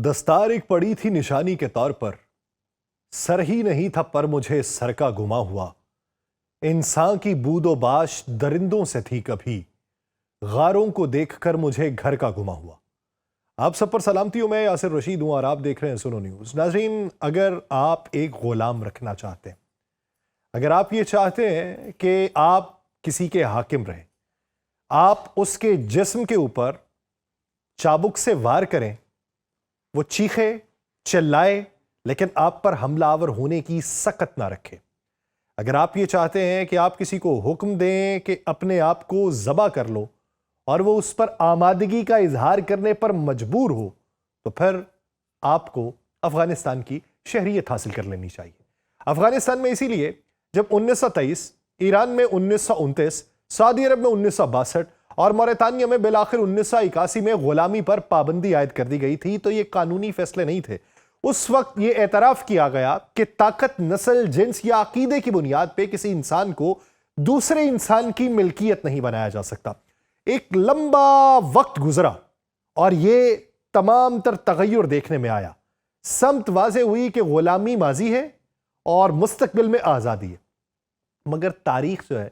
دستار ایک پڑی تھی نشانی کے طور پر، سر ہی نہیں تھا پر مجھے سر کا گما ہوا۔ انسان کی بود و باش درندوں سے تھی کبھی، غاروں کو دیکھ کر مجھے گھر کا گما ہوا۔ آپ سب پر سلامتی ہوں، میں یاسر رشید ہوں اور آپ دیکھ رہے ہیں سنو نیوز۔ ناظرین، اگر آپ ایک غلام رکھنا چاہتے ہیں، اگر آپ یہ چاہتے ہیں کہ آپ کسی کے حاکم رہیں، آپ اس کے جسم کے اوپر چابک سے وار کریں، وہ چیخے چلائے لیکن آپ پر حملہ آور ہونے کی سکت نہ رکھے، اگر آپ یہ چاہتے ہیں کہ آپ کسی کو حکم دیں کہ اپنے آپ کو ذبح کر لو اور وہ اس پر آمادگی کا اظہار کرنے پر مجبور ہو، تو پھر آپ کو افغانستان کی شہریت حاصل کر لینی چاہیے۔ افغانستان میں اسی لیے جب 1923، ایران میں 1929، سعودی عرب میں 1962 اور موریتانیہ میں بالآخر 1981 میں غلامی پر پابندی عائد کر دی گئی تھی، تو یہ قانونی فیصلے نہیں تھے۔ اس وقت یہ اعتراف کیا گیا کہ طاقت، نسل، جنس یا عقیدے کی بنیاد پہ کسی انسان کو دوسرے انسان کی ملکیت نہیں بنایا جا سکتا۔ ایک لمبا وقت گزرا اور یہ تمام تر تغیر دیکھنے میں آیا، سمت واضح ہوئی کہ غلامی ماضی ہے اور مستقبل میں آزادی ہے، مگر تاریخ جو ہے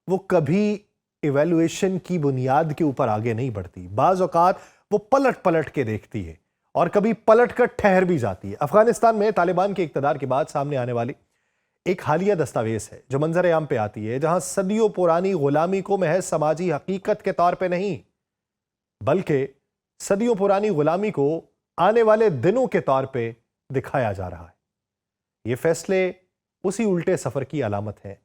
وہ کبھی ایویلویشن کی بنیاد کے اوپر آگے نہیں بڑھتی۔ بعض اوقات وہ پلٹ پلٹ کے دیکھتی ہے اور کبھی پلٹ کر ٹھہر بھی جاتی ہے۔ افغانستان میں طالبان کے اقتدار کے بعد سامنے آنے والی ایک حالیہ دستاویز ہے جو منظر عام پہ آتی ہے، جہاں صدیوں پرانی غلامی کو محض سماجی حقیقت کے طور پہ نہیں، بلکہ صدیوں پرانی غلامی کو آنے والے دنوں کے طور پہ دکھایا جا رہا ہے۔ یہ فیصلے اسی الٹے سفر کی علامت ہیں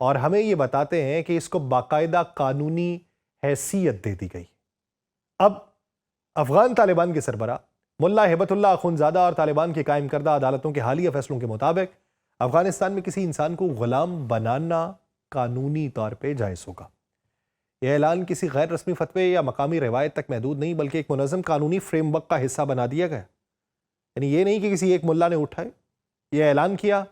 اور ہمیں یہ بتاتے ہیں کہ اس کو باقاعدہ قانونی حیثیت دے دی گئی۔ اب افغان طالبان کے سربراہ ملا ہیبت اللہ اخونزادہ اور طالبان کی قائم کردہ عدالتوں کے حالیہ فیصلوں کے مطابق افغانستان میں کسی انسان کو غلام بنانا قانونی طور پہ جائز ہوگا۔ یہ اعلان کسی غیر رسمی فتوے یا مقامی روایت تک محدود نہیں، بلکہ ایک منظم قانونی فریم ورک کا حصہ بنا دیا گیا۔ یعنی یہ نہیں کہ کسی ایک ملا نے اٹھائے، یہ اعلان کیا،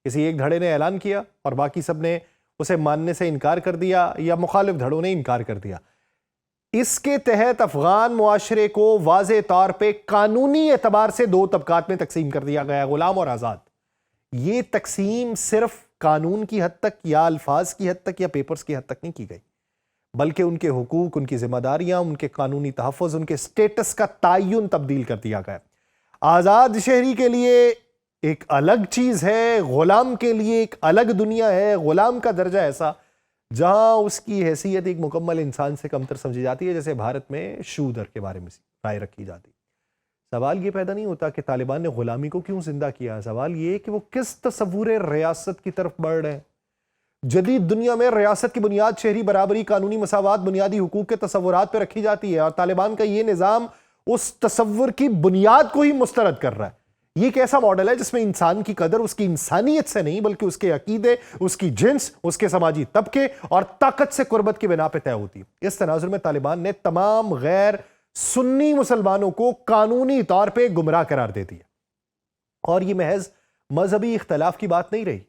کسی ایک دھڑے نے اعلان کیا اور باقی سب نے اسے ماننے سے انکار کر دیا یا مخالف دھڑوں نے انکار کر دیا۔ اس کے تحت افغان معاشرے کو واضح طور پہ قانونی اعتبار سے دو طبقات میں تقسیم کر دیا گیا، غلام اور آزاد۔ یہ تقسیم صرف قانون کی حد تک یا الفاظ کی حد تک یا پیپرز کی حد تک نہیں کی گئی، بلکہ ان کے حقوق، ان کی ذمہ داریاں، ان کے قانونی تحفظ، ان کے سٹیٹس کا تعین تبدیل کر دیا گیا۔ آزاد شہری کے لیے ایک الگ چیز ہے، غلام کے لیے ایک الگ دنیا ہے۔ غلام کا درجہ ایسا جہاں اس کی حیثیت ایک مکمل انسان سے کمتر سمجھی جاتی ہے، جیسے بھارت میں شودر کے بارے میں رائے رکھی جاتی۔ سوال یہ پیدا نہیں ہوتا کہ طالبان نے غلامی کو کیوں زندہ کیا، سوال یہ ہے کہ وہ کس تصور ریاست کی طرف بڑھ رہے ہیں۔ جدید دنیا میں ریاست کی بنیاد شہری برابری، قانونی مساوات، بنیادی حقوق کے تصورات پہ رکھی جاتی ہے، اور طالبان کا یہ نظام اس تصور کی بنیاد کو ہی مسترد کر رہا ہے۔ یہ ایک ایسا ماڈل ہے جس میں انسان کی قدر اس کی انسانیت سے نہیں، بلکہ اس کے عقیدے، اس کی جنس، اس کے سماجی طبقے اور طاقت سے قربت کی بنا پہ طے ہوتی ہے۔ اس تناظر میں طالبان نے تمام غیر سنی مسلمانوں کو قانونی طور پہ گمراہ قرار دے دیا، اور یہ محض مذہبی اختلاف کی بات نہیں رہی،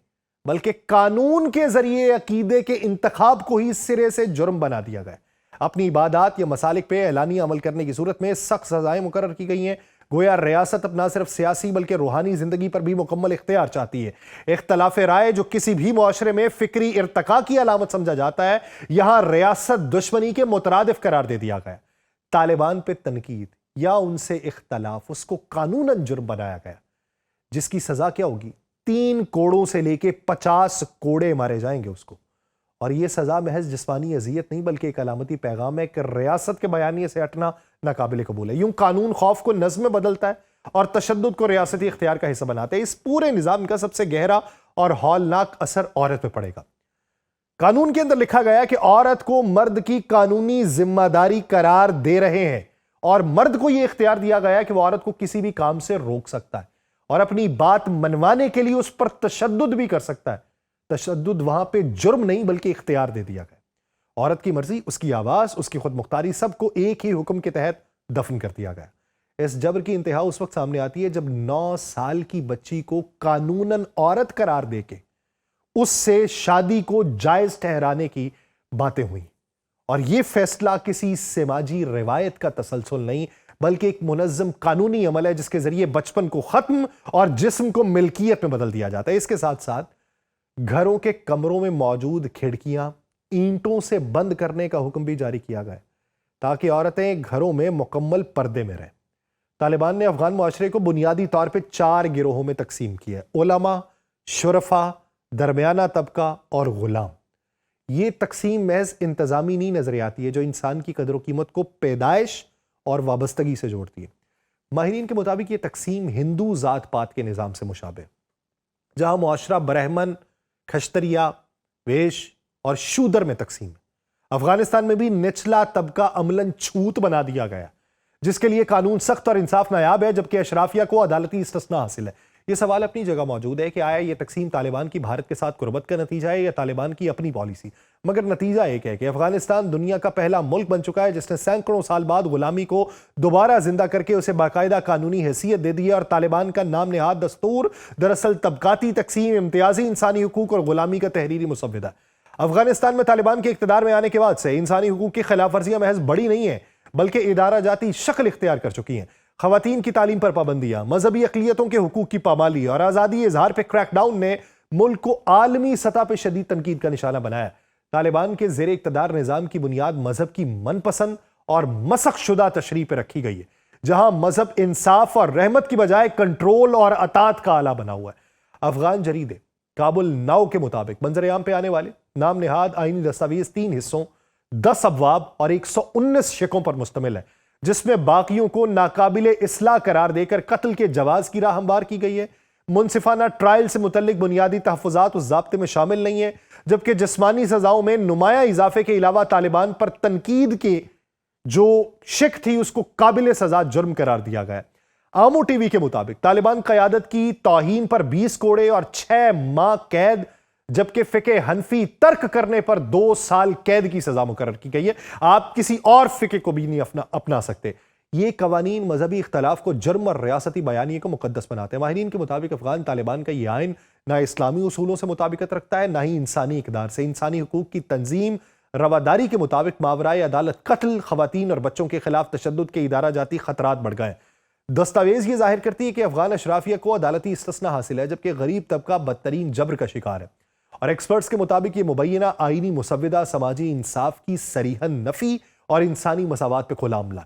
بلکہ قانون کے ذریعے عقیدے کے انتخاب کو ہی سرے سے جرم بنا دیا گیا۔ اپنی عبادات یا مسالک پہ اعلانیہ عمل کرنے کی صورت میں سخت سزائیں مقرر کی گئی ہیں۔ گویا ریاست اب نہ صرف سیاسی بلکہ روحانی زندگی پر بھی مکمل اختیار چاہتی ہے۔ اختلاف رائے جو کسی بھی معاشرے میں فکری ارتقاء کی علامت سمجھا جاتا ہے، یہاں ریاست دشمنی کے مترادف قرار دے دیا گیا۔ طالبان پہ تنقید یا ان سے اختلاف، اس کو قانوناً جرم بنایا گیا، جس کی سزا کیا ہوگی؟ 3 کوڑوں سے لے کے 50 کوڑے مارے جائیں گے اس کو۔ اور یہ سزا محض جسمانی اذیت نہیں، بلکہ ایک علامتی پیغام ہے کہ ریاست کے بیانیے سے ہٹنا ناقابل قبول ہے۔ یوں قانون خوف کو نظم میں بدلتا ہے اور تشدد کو ریاستی اختیار کا حصہ بناتا ہے۔ اس پورے نظام کا سب سے گہرا اور ہولناک اثر عورت پہ پڑے گا۔ قانون کے اندر لکھا گیا کہ عورت کو مرد کی قانونی ذمہ داری قرار دے رہے ہیں، اور مرد کو یہ اختیار دیا گیا کہ وہ عورت کو کسی بھی کام سے روک سکتا ہے اور اپنی بات منوانے کے لیے اس پر تشدد بھی کر سکتا ہے۔ تشدد وہاں پہ جرم نہیں بلکہ اختیار دے دیا گیا۔ عورت کی مرضی، اس کی آواز، اس کی خود مختاری، سب کو ایک ہی حکم کے تحت دفن کر دیا گیا۔ اس جبر کی انتہا اس وقت سامنے آتی ہے جب 9 سال کی بچی کو قانوناً عورت قرار دے کے اس سے شادی کو جائز ٹھہرانے کی باتیں ہوئیں، اور یہ فیصلہ کسی سماجی روایت کا تسلسل نہیں بلکہ ایک منظم قانونی عمل ہے جس کے ذریعے بچپن کو ختم اور جسم کو ملکیت میں بدل دیا جاتا ہے۔ اس کے ساتھ ساتھ گھروں کے کمروں میں موجود کھڑکیاں اینٹوں سے بند کرنے کا حکم بھی جاری کیا گیا ہے تاکہ عورتیں گھروں میں مکمل پردے میں رہیں۔ طالبان نے افغان معاشرے کو بنیادی طور پہ 4 گروہوں میں تقسیم کیا ہے: علماء، شرفا، درمیانہ طبقہ اور غلام۔ یہ تقسیم محض انتظامی نہیں نظر آتی ہے جو انسان کی قدر و قیمت کو پیدائش اور وابستگی سے جوڑتی ہے۔ ماہرین کے مطابق یہ تقسیم ہندو ذات پات کے نظام سے مشابہ ہے، جہاں معاشرہ برہمن، کھشتریا، ویش اور شودر میں تقسیم ہے۔ افغانستان میں بھی نچلا طبقہ عملاً چھوت بنا دیا گیا، جس کے لیے قانون سخت اور انصاف نایاب ہے، جبکہ اشرافیہ کو عدالتی استثناء حاصل ہے۔ یہ سوال اپنی جگہ موجود ہے کہ آیا یہ تقسیم طالبان کی بھارت کے ساتھ قربت کا نتیجہ ہے یا طالبان کی اپنی پالیسی؟ مگر نتیجہ ایک ہے کہ افغانستان دنیا کا پہلا ملک بن چکا ہے جس نے سینکڑوں سال بعد غلامی کو دوبارہ زندہ کر کے اسے باقاعدہ قانونی حیثیت دے دی ہے، اور طالبان کا نام نہاد دستور دراصل طبقاتی تقسیم، امتیازی انسانی حقوق اور غلامی کا تحریری مسودہ ہے۔ افغانستان میں طالبان کے اقتدار میں آنے کے بعد سے انسانی حقوق کی خلاف ورزیاں محض بڑی نہیں ہیں بلکہ ادارہ جاتی شکل اختیار کر چکی ہیں۔ خواتین کی تعلیم پر پابندیاں، مذہبی اقلیتوں کے حقوق کی پامالی اور آزادی اظہار پہ کریک ڈاؤن نے ملک کو عالمی سطح پہ شدید تنقید کا نشانہ بنایا۔ طالبان کے زیر اقتدار نظام کی بنیاد مذہب کی من پسند اور مسخ شدہ تشریح پہ رکھی گئی ہے، جہاں مذہب انصاف اور رحمت کی بجائے کنٹرول اور اطاعت کا آلہ بنا ہوا ہے۔ افغان جریدے کابل ناؤ کے مطابق منظر عام پہ آنے والے نام نہاد آئینی دستاویز 3 حصوں، 10 ابواب اور 119 شقوں پر مشتمل ہے، جس میں باقیوں کو ناقابل اصلاح قرار دے کر قتل کے جواز کی راہ ہموار کی گئی ہے۔ منصفانہ ٹرائل سے متعلق بنیادی تحفظات اس ضابطے میں شامل نہیں ہیں، جبکہ جسمانی سزاؤں میں نمایاں اضافے کے علاوہ طالبان پر تنقید کی جو شق تھی اس کو قابل سزا جرم قرار دیا گیا۔ آمو ٹی وی کے مطابق طالبان قیادت کی توہین پر 20 کوڑے اور 6 ماہ قید، جبکہ فقہ حنفی ترک کرنے پر 2 سال قید کی سزا مقرر کی گئی ہے۔ آپ کسی اور فقہ کو بھی نہیں اپنا سکتے۔ یہ قوانین مذہبی اختلاف کو جرم اور ریاستی بیانیے کو مقدس بناتے ہیں۔ ماہرین کے مطابق افغان طالبان کا یہ آئین نہ اسلامی اصولوں سے مطابقت رکھتا ہے، نہ ہی انسانی اقدار سے۔ انسانی حقوق کی تنظیم رواداری کے مطابق ماورائے عدالت قتل، خواتین اور بچوں کے خلاف تشدد کے ادارہ جاتی خطرات بڑھ گئے۔ دستاویز یہ ظاہر کرتی ہے کہ افغان اشرافیہ کو عدالتی استثناء حاصل ہے، جبکہ غریب طبقہ بدترین جبر کا شکار ہے۔ اور ایکسپرٹس کے مطابق یہ مبینہ آئینی مسودہ سماجی انصاف کی صریحاً نفی اور انسانی مساوات پہ کھلا عملہ۔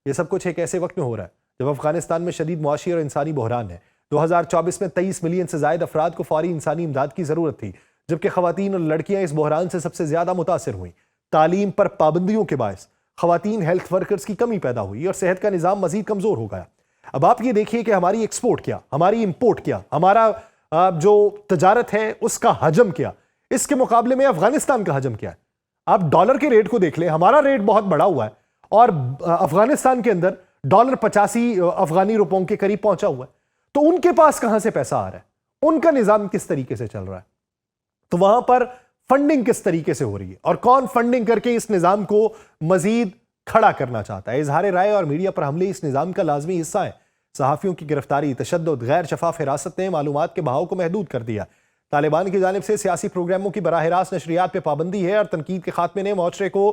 یہ سب کچھ ایک ایسے وقت میں ہو رہا ہے جب افغانستان میں شدید معاشی اور انسانی بحران ہے۔ 2024 میں 23 ملین سے زائد افراد کو فوری انسانی امداد کی ضرورت تھی، جبکہ خواتین اور لڑکیاں اس بحران سے سب سے زیادہ متاثر ہوئیں۔ تعلیم پر پابندیوں کے باعث خواتین ہیلتھ ورکرز کی کمی پیدا ہوئی اور صحت کا نظام مزید کمزور ہو گیا۔ اب آپ یہ دیکھیے کہ ہماری ایکسپورٹ کیا، ہماری امپورٹ کیا، ہمارا جو تجارت ہے اس کا حجم کیا، اس کے مقابلے میں افغانستان کا حجم کیا ہے۔ آپ ڈالر کے ریٹ کو دیکھ لیں، ہمارا ریٹ بہت بڑا ہوا ہے اور افغانستان کے اندر ڈالر 85 افغانی روپوں کے قریب پہنچا ہوا ہے۔ تو ان کے پاس کہاں سے پیسہ آ رہا ہے؟ ان کا نظام کس طریقے سے چل رہا ہے؟ تو وہاں پر فنڈنگ کس طریقے سے ہو رہی ہے اور کون فنڈنگ کر کے اس نظام کو مزید کھڑا کرنا چاہتا ہے؟ اظہار رائے اور میڈیا پر حملے اس نظام کا لازمی حصہ ہے۔ صحافیوں کی گرفتاری، تشدد، غیر شفاف حراست نے معلومات کے بہاؤ کو محدود کر دیا۔ طالبان کی جانب سے سیاسی پروگراموں کی براہ راست نشریات پہ پابندی ہے اور تنقید کے خاتمے نے معاشرے کو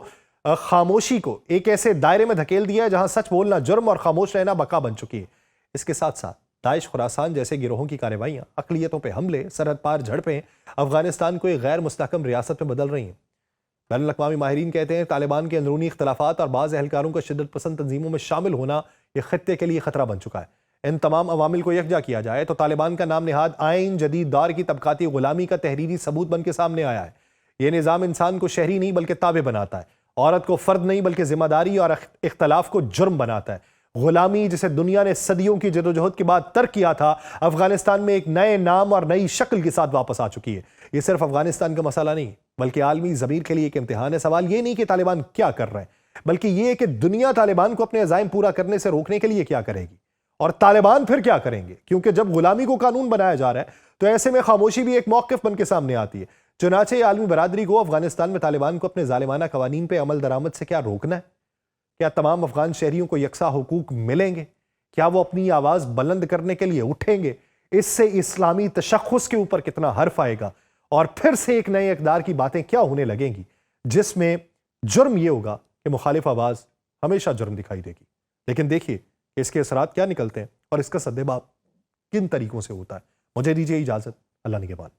خاموشی کو ایک ایسے دائرے میں دھکیل دیا ہے جہاں سچ بولنا جرم اور خاموش رہنا بقا بن چکی ہے۔ اس کے ساتھ ساتھ داعش خراسان جیسے گروہوں کی کارروائیاں، اقلیتوں پہ حملے، سرحد پار جھڑپیں افغانستان کو ایک غیر مستحکم ریاست میں بدل رہی ہیں۔ بین الاقوامی ماہرین کہتے ہیں طالبان کے اندرونی اختلافات اور بعض اہلکاروں کا شدت پسند تنظیموں میں شامل ہونا یہ خطے کے لیے خطرہ بن چکا ہے۔ ان تمام عوامل کو یکجا کیا جائے تو طالبان کا نام نہاد آئین جدید دور کی طبقاتی غلامی کا تحریری ثبوت بن کے سامنے آیا ہے۔ یہ نظام انسان کو شہری نہیں بلکہ تابع بناتا ہے، عورت کو فرد نہیں بلکہ ذمہ داری اور اختلاف کو جرم بناتا ہے۔ غلامی جسے دنیا نے صدیوں کی جدوجہد کے بعد ترک کیا تھا، افغانستان میں ایک نئے نام اور نئی شکل کے ساتھ واپس آ چکی ہے۔ یہ صرف افغانستان کا مسئلہ نہیں بلکہ عالمی ضمیر کے لیے ایک امتحان ہے۔ سوال یہ نہیں کہ طالبان کیا کر رہے ہیں، بلکہ یہ کہ دنیا طالبان کو اپنے عزائم پورا کرنے سے روکنے کے لیے کیا کرے گی، اور طالبان پھر کیا کریں گے؟ کیونکہ جب غلامی کو قانون بنایا جا رہا ہے تو ایسے میں خاموشی بھی ایک موقف بن کے سامنے آتی ہے۔ چنانچہ عالمی برادری کو افغانستان میں طالبان کو اپنے ظالمانہ قوانین پہ عمل درآمد سے کیا روکنا ہے؟ کیا تمام افغان شہریوں کو یکساں حقوق ملیں گے؟ کیا وہ اپنی آواز بلند کرنے کے لیے اٹھیں گے؟ اس سے اسلامی تشخص کے اوپر کتنا حرف آئے گا اور پھر سے ایک نئے اقدار کی باتیں کیا ہونے لگیں گی جس میں جرم یہ ہوگا کہ مخالف آواز ہمیشہ جرم دکھائی دے گی۔ لیکن دیکھیے کہ اس کے اثرات کیا نکلتے ہیں اور اس کا سدباب کن طریقوں سے ہوتا ہے۔ مجھے دیجیے اجازت، اللہ نگہبان۔